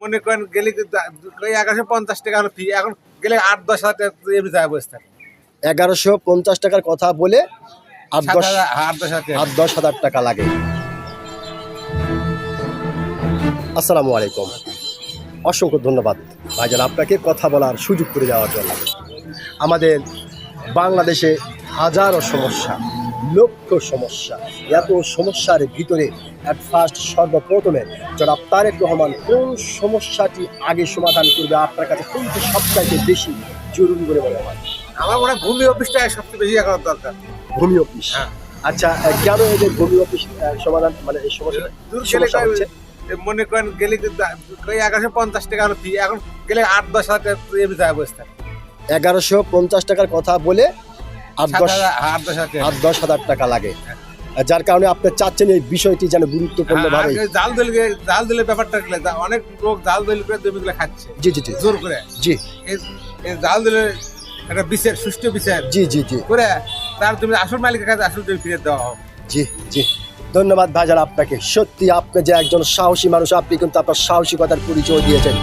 মনে করেন গেলে 1150 টাকা হলো ফি, এখন গেলে 8-10 হাজার টাকা এমনি যায় বসে থাকে। 1150 টাকার কথা বলে 8-10 হাজার টাকা। 8-10 হাজার টাকা লাগে। আসসালামু আলাইকুম, অসংখ্য ধন্যবাদ ভাইজান আপনাকে কথা বলার সুযোগ করে দেওয়ার জন্য। আমাদের বাংলাদেশে হাজারো সমস্যা, লক্ষ সমস্যা, এত সমস্যার ভিতরে অ্যাট ফার্স্ট সর্বপ্রথমে জনাব তারেক রহমান কোন সমস্যাটি আগে সমাধান করবে, আপনার কাছে কোনটি সবচাইতে বেশি জরুরি বলে মনে হয়? আমার মনে হয় ভূমি অফিসটা সবচেয়ে বেশি করার দরকার। ভূমি অফিস, হ্যাঁ। আচ্ছা, কেন এই যে ভূমি অফিস সমাধান, মানে এই সমস্যা হচ্ছে? মনে করেন গেলে 1150 টাকা হলো ফি, এখন গেলে 8-10 হাজার টাকা এমনি যায় বসে থাকে। 1150 টাকার কথা বলে 8-10 হাজার টাকা। 10,000 টাকা লাগে, যার কারণে আপনি চাচ্ছেন এই বিষয়টি যেন গুরুত্বপূর্ণ ভাবে। জাল দিলে ব্যাপারটা অনেক লোক জাল দিলে করে জমিগুলো খাচ্ছে জি জি জি জোর করে। জি এই জাল দিলে একটা বিচার, সুষ্ঠু বিচার জি জি জি করে তার জমি আসল মালিকের কাছে আসল জমি ফিরে দেওয়া হবে। জি জি ধন্যবাদ ভাইজান আপনাকে। সত্যি আপনি যে একজন সাহসী মানুষ, আপনি কিন্তু আপনার সাহসিকতার পরিচয় দিয়েছেন।